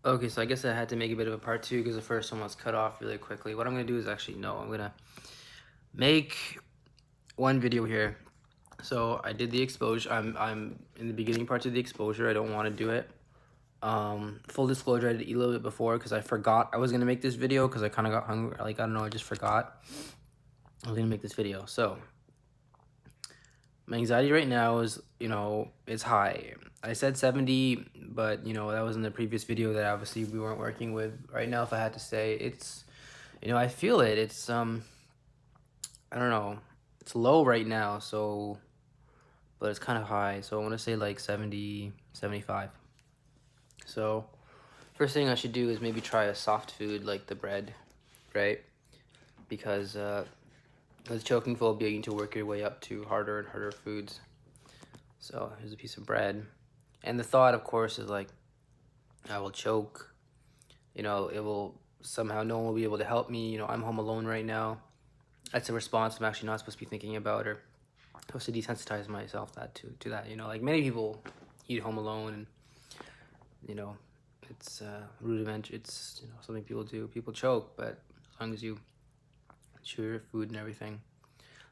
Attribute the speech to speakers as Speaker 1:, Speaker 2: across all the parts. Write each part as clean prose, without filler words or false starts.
Speaker 1: Okay, so I guess I had to make a bit of a part two because the first one was cut off really quickly. What I'm gonna do is actually no, I'm gonna make one video here. So I did the exposure. I'm in the beginning parts of the exposure. I don't want to do it. Full disclosure, I did eat a little bit before because I forgot I was gonna make this video because I kind of got hungry. Like, I don't know, I just forgot I was gonna make this video. So my anxiety right now is, it's high. I said 70, but that was in the previous video that obviously we weren't working with. Right now, if I had to say, it's, I feel it. It's, I don't know. It's low right now, so, but it's kind of high. So I want to say like 70, 75. So first thing I should do is maybe try a soft food like the bread, right? Because with choking phobia, you need to work your way up to harder and harder foods. So here's a piece of bread. And the thought, of course, is like, I will choke. It will somehow, no one will be able to help me. I'm home alone right now. That's a response I'm actually not supposed to be thinking about, or supposed to desensitize myself to that. Like many people eat home alone, and it's rudimentary. It's something people do. People choke, but as long as you chew your food and everything,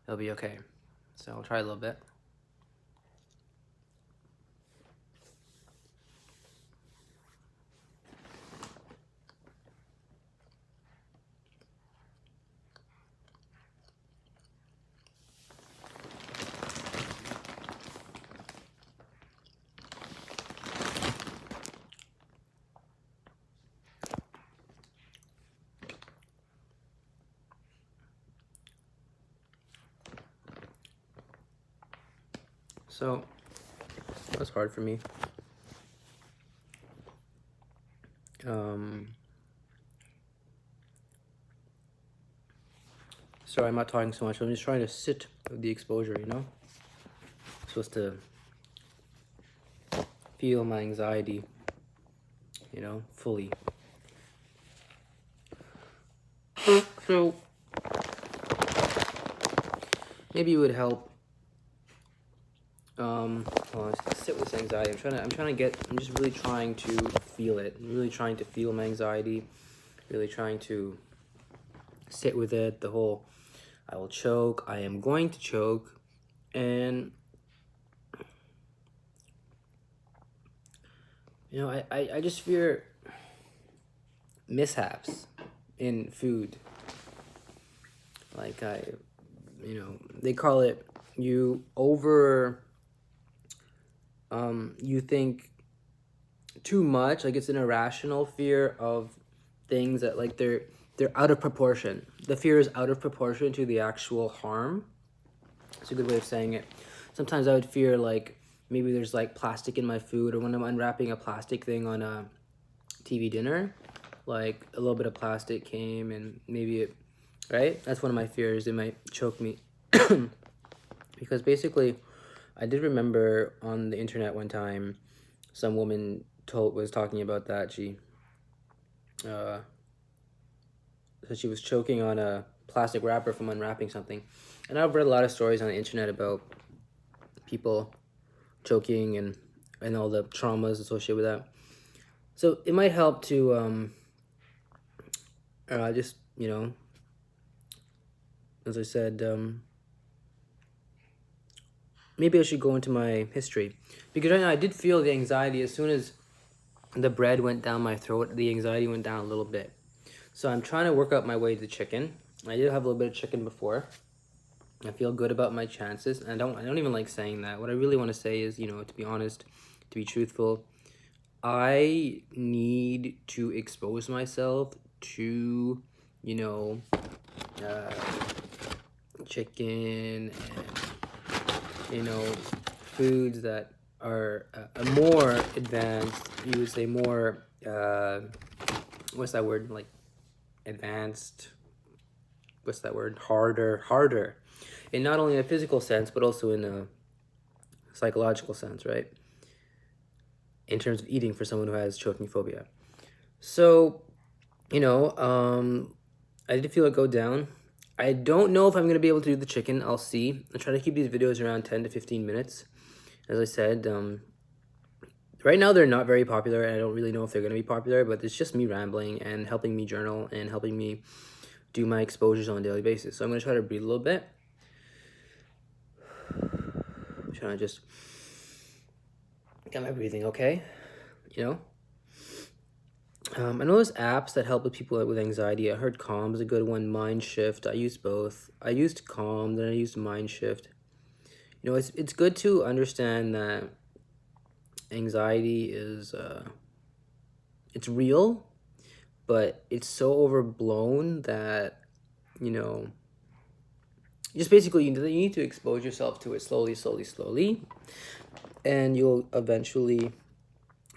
Speaker 1: it'll be okay. So I'll try a little bit. So that's hard for me. Sorry, I'm not talking so much. I'm just trying to sit with the exposure, I'm supposed to feel my anxiety, fully. So maybe it would help. Well, sit with anxiety. I'm just really trying to feel it. I'm really trying to feel my anxiety. Really trying to sit with it. The whole, I will choke. I am going to choke, and I just fear mishaps in food. Like they call it you think too much. Like, it's an irrational fear of things that, like, they're out of proportion. The fear is out of proportion to the actual harm. It's a good way of saying it. Sometimes I would fear, like, maybe there's like plastic in my food, or when I'm unwrapping a plastic thing on a TV dinner, like a little bit of plastic came and maybe it, right? That's one of my fears. It might choke me. Because basically, I did remember on the internet one time, some woman was talking about that. She said she was choking on a plastic wrapper from unwrapping something. And I've read a lot of stories on the internet about people choking and all the traumas associated with that. So it might help to just, as I said, maybe I should go into my history. Because right now I did feel the anxiety as soon as the bread went down my throat. The anxiety went down a little bit. So I'm trying to work out my way to chicken. I did have a little bit of chicken before. I feel good about my chances. And I don't even like saying that. What I really want to say is, to be honest, to be truthful, I need to expose myself to, chicken and, foods that are more advanced. You would say more, what's that word? Like, advanced, what's that word? Harder. And not only in a physical sense, but also in a psychological sense, right? In terms of eating for someone who has choking phobia. So, I did feel it go down. I don't know if I'm going to be able to do the chicken. I'll see. I try to keep these videos around 10 to 15 minutes. As I said, Right now, they're not very popular, and I don't really know if they're going to be popular, but it's just me rambling and helping me journal and helping me do my exposures on a daily basis. So I'm going to try to breathe a little bit. I'm trying to just get my breathing okay, you know? I know there's apps that help with people with anxiety. I heard Calm is a good one, Mind Shift. I used both. I used Calm, then I used Mind Shift. You know, it's good to understand that anxiety is it's real, but it's so overblown that, you know, just basically you need to expose yourself to it slowly, slowly, slowly, and you'll eventually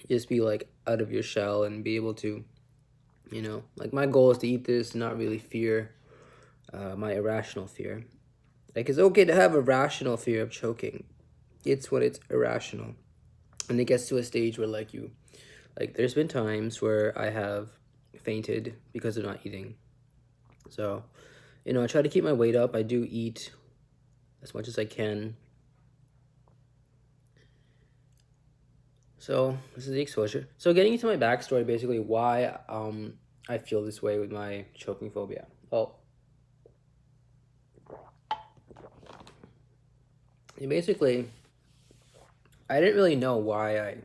Speaker 1: just be like out of your shell and be able to, you know, like my goal is to eat this, not really fear my irrational fear. Like, it's okay to have a rational fear of choking. It's when it's irrational, and it gets to a stage where like there's been times where I have fainted because of not eating. So, you know, I try to keep my weight up. I do eat as much as I can. So this is the exposure. So getting into my backstory, basically why I feel this way with my choking phobia. Well, basically, I didn't really know why I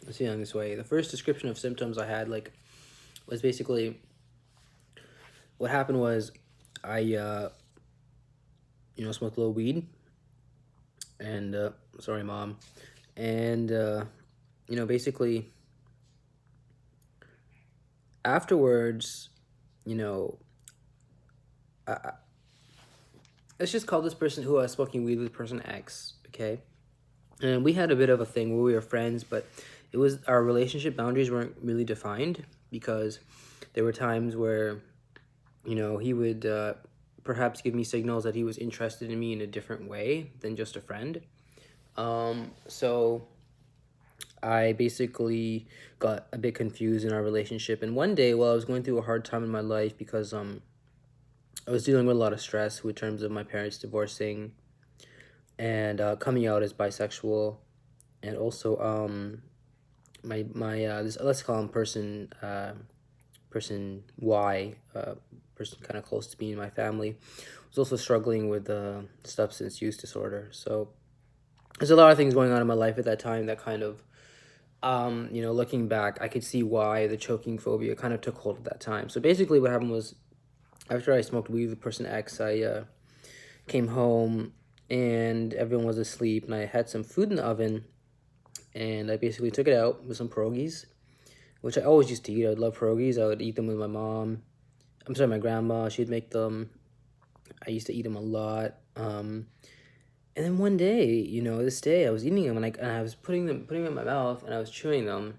Speaker 1: was feeling this way. The first description of symptoms I had was basically what happened was I you know, smoked a little weed, and sorry mom, and you know, basically afterwards, you know, let's just call this person who I was smoking weed with person X, okay? And we had a bit of a thing where we were friends, but it was our relationship boundaries weren't really defined because there were times where, you know, he would perhaps give me signals that he was interested in me in a different way than just a friend. So I basically got a bit confused in our relationship. And one day, while I was going through a hard time in my life because I was dealing with a lot of stress with terms of my parents divorcing and coming out as bisexual, and also my this, let's call him person Y, person kind of close to me in my family, was also struggling with substance use disorder. So there's a lot of things going on in my life at that time that kind of, you know, looking back, I could see why the choking phobia kind of took hold at that time. So basically what happened was, after I smoked weed with person X, I came home and everyone was asleep, and I had some food in the oven, and I basically took it out with some pierogies, which I always used to eat. I would love pierogies. I would eat them with my mom. I'm sorry, my grandma. She'd make them. I used to eat them a lot. And then one day, you know, this day I was eating them, and I was putting them in my mouth, and I was chewing them,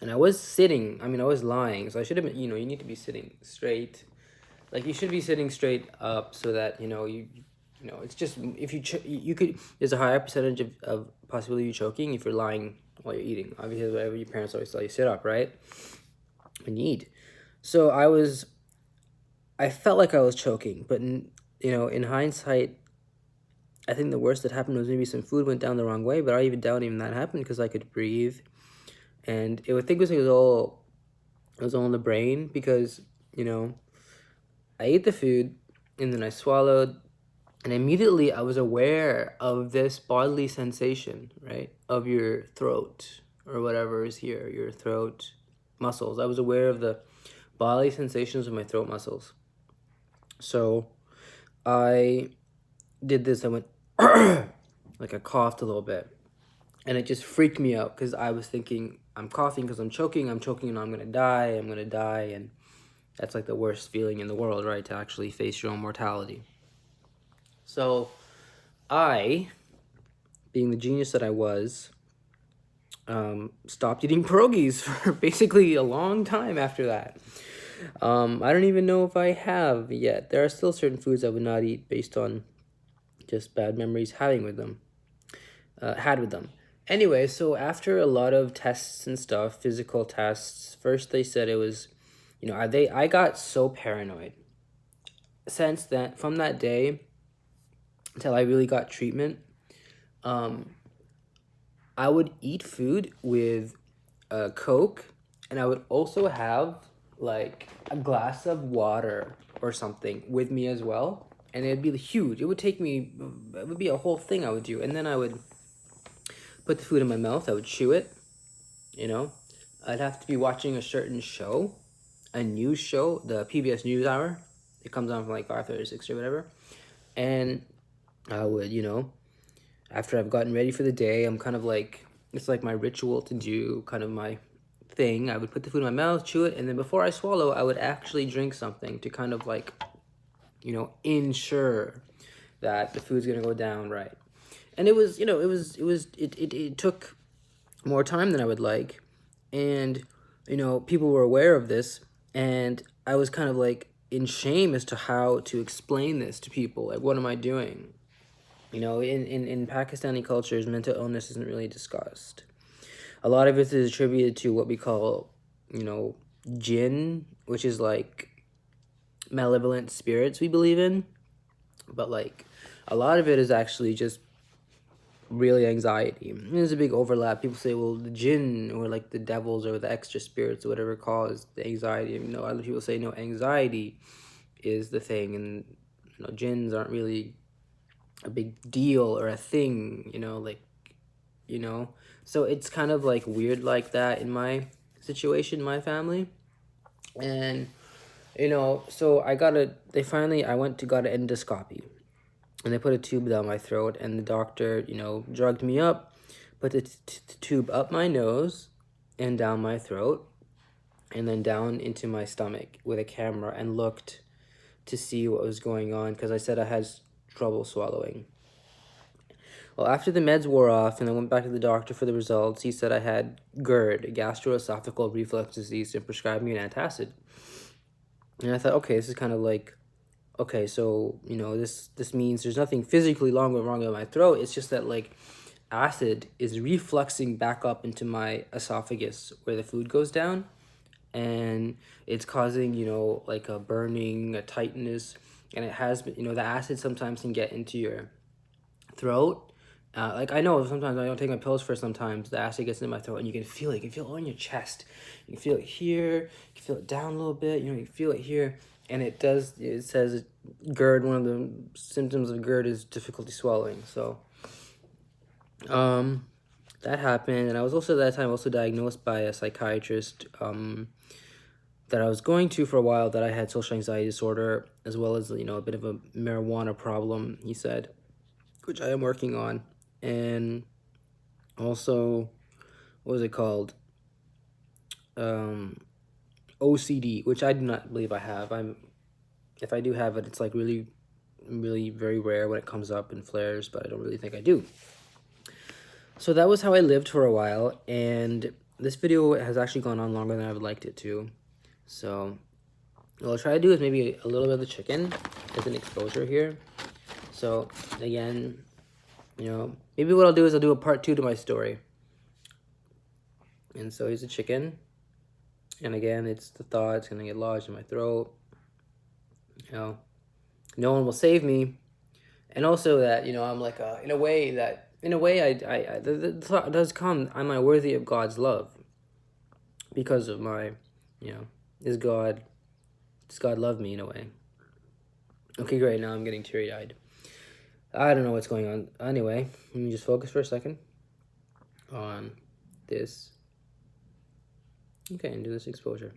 Speaker 1: and I was sitting. I mean, I was lying, so I should have been. You know, you need to be sitting straight. Like, you should be sitting straight up so that, you know, you know, it's just, if you could, there's a higher percentage of possibility of choking if you're lying while you're eating. Obviously, whatever your parents always tell you, sit up, right? When you eat. So I felt like I was choking, but you know, in hindsight, I think the worst that happened was maybe some food went down the wrong way, but I even doubt even that happened because I could breathe. And I think it was all in the brain because, you know, I ate the food and then I swallowed, and immediately I was aware of this bodily sensation, right? Of your throat or whatever is here, your throat muscles. I was aware of the bodily sensations of my throat muscles. So I did this. I went, like I coughed a little bit. And it just freaked me out because I was thinking, I'm coughing because I'm choking and I'm going to die. I'm going to die. And that's like the worst feeling in the world, right? To actually face your own mortality. So I, being the genius that I was, stopped eating pierogies for basically a long time after that. I don't even know if I have yet. There are still certain foods I would not eat based on just bad memories had with them. Anyway, so after a lot of tests and stuff, physical tests, first they said it was, you know, I got so paranoid. Since then, from that day until I really got treatment, I would eat food with a Coke, and I would also have like a glass of water or something with me as well. And it'd be huge. It would take me, it would be a whole thing I would do. And then I would put the food in my mouth, I would chew it, you know. I'd have to be watching a certain show, a news show, the PBS News Hour. It comes on from like 5:36 or whatever. And I would, after I've gotten ready for the day, I'm kind of like, it's like my ritual to do, kind of my thing. I would put the food in my mouth, chew it, and then before I swallow, I would actually drink something to kind of like, ensure that the food's gonna go down right. And it took more time than I would like, and people were aware of this, and I was kind of like in shame as to how to explain this to people. Like, what am I doing? In Pakistani cultures, mental illness isn't really discussed. A lot of it is attributed to what we call, jinn, which is like malevolent spirits we believe in. But like, a lot of it is actually just really anxiety. There's a big overlap. People say, well, the jinn or like the devils or the extra spirits or whatever cause the anxiety. Other people say no, anxiety is the thing, and jinns aren't really a big deal or a thing. So it's kind of like weird like that in my situation, my family. And so I went to got an endoscopy, and they put a tube down my throat, and the doctor drugged me up, put the tube up my nose and down my throat, and then down into my stomach with a camera, and looked to see what was going on, because I said I had trouble swallowing. Well, after the meds wore off and I went back to the doctor for the results, he said I had GERD, gastroesophageal reflux disease, and prescribed me an antacid. And I thought, okay, this is kind of like, okay, so, this means there's nothing physically wrong with my throat. It's just that, like, acid is refluxing back up into my esophagus where the food goes down. And it's causing, like a burning, a tightness. And it has, the acid sometimes can get into your throat. Like, I know sometimes I don't take my pills for sometimes the acid gets in my throat, and you can feel it. You can feel it on your chest. You can feel it here. You can feel it down a little bit. You can feel it here. And it says GERD, one of the symptoms of GERD is difficulty swallowing. So, that happened. And I was also, at that time, also diagnosed by a psychiatrist, that I was going to for a while, that I had social anxiety disorder, as well as, a bit of a marijuana problem, he said, which I am working on. And also, what was it called? OCD, which I do not believe I have. If I do have it, it's like really, really very rare when it comes up in flares, but I don't really think I do. So that was how I lived for a while, and this video has actually gone on longer than I would liked it to. So what I'll try to do is maybe a little bit of the chicken as an exposure here. So again, maybe what I'll do is I'll do a part 2 to my story. And so here's the chicken. And again, it's the thought, it's gonna get lodged in my throat. No one will save me. And also that, I'm like, in a way, the thought does come, am I worthy of God's love? Because of my, does God love me in a way? Okay, great, now I'm getting teary-eyed. I don't know what's going on. Anyway, let me just focus for a second on this. Okay, and do this exposure.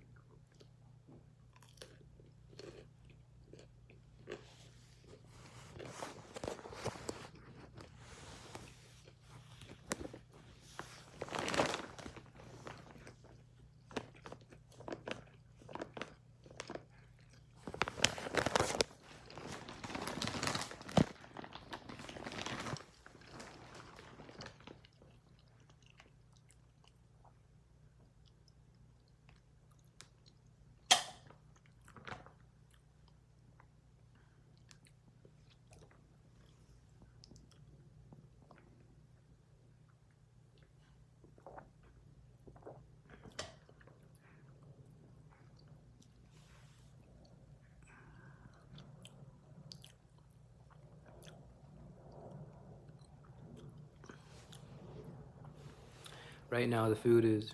Speaker 1: Right now the food is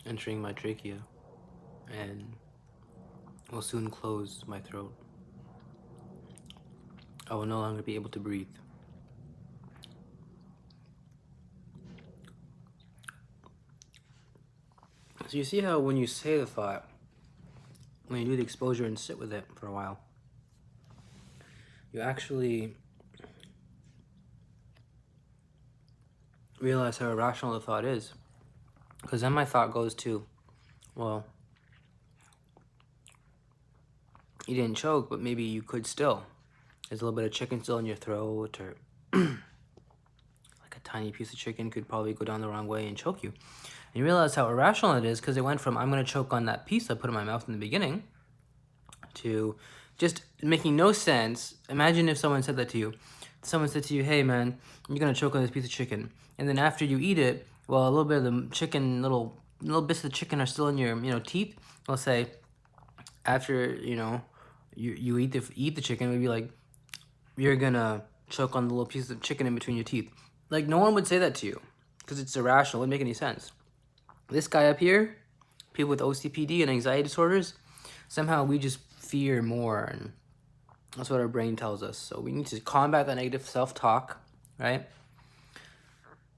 Speaker 1: entering my trachea and will soon close my throat. I will no longer be able to breathe. So you see how when you say the thought, when you do the exposure and sit with it for a while, you actually realize how irrational the thought is. Because then my thought goes to, well, you didn't choke, but maybe you could still. There's a little bit of chicken still in your throat, or like a tiny piece of chicken could probably go down the wrong way and choke you. And you realize how irrational it is, because it went from I'm going to choke on that piece I put in my mouth in the beginning to just making no sense. Imagine if someone said that to you. Someone said to you, hey man, you're going to choke on this piece of chicken. And then after you eat it, well, a little bit of the chicken, little bits of the chicken are still in your teeth. Let's say after, you eat the chicken, maybe like, you're gonna choke on the little piece of chicken in between your teeth. Like, no one would say that to you because it's irrational. It wouldn't make any sense. This guy up here, people with OCPD and anxiety disorders, somehow we just fear more, and that's what our brain tells us. So we need to combat that negative self-talk, right?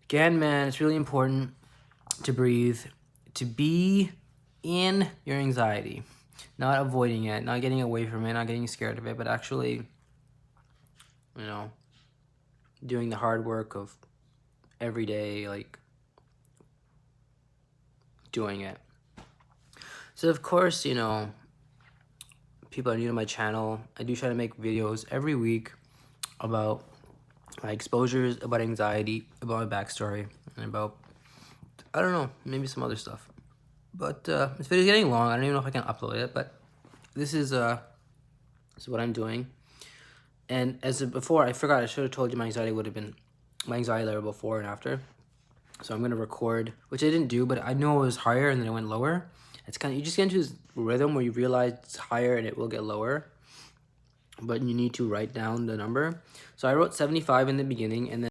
Speaker 1: Again, man, it's really important to breathe, to be in your anxiety, not avoiding it, not getting away from it, not getting scared of it, but actually, doing the hard work of every day, like doing it. So of course, people are new to my channel. I do try to make videos every week about my exposures, about anxiety, about my backstory, and about, I don't know, maybe some other stuff. But this video's getting long. I don't even know if I can upload it, but this is what I'm doing. And before, I forgot, I should have told you my anxiety level before and after. So I'm going to record, which I didn't do, but I know it was higher and then it went lower. It's kind of, you just get into this rhythm where you realize it's higher and it will get lower, but you need to write down the number. So I wrote 75 in the beginning, and then